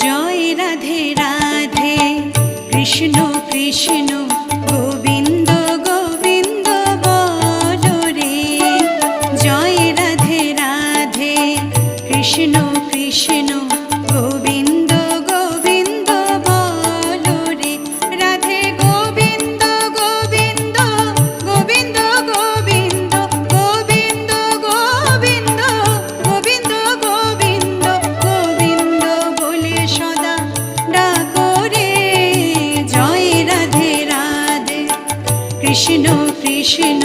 জয় রাধে রাধে কৃষ্ণ কৃষ্ণ গোবিন্দ গোবিন্দ বলো রে। জয় রাধে রাধে কৃষ্ণ কৃষ্ণ গোবিন্দ গোবিন্দ বলো রে। রাধে গোবিন্দ গোবিন্দ গোবিন্দ গোবিন্দ গোবিন্দ গোবিন্দ গোবিন্দ গোবিন্দ গোবিন্দ বলে সদা ডাকো রে। জয় রাধে রাধে কৃষ্ণ কৃষ্ণ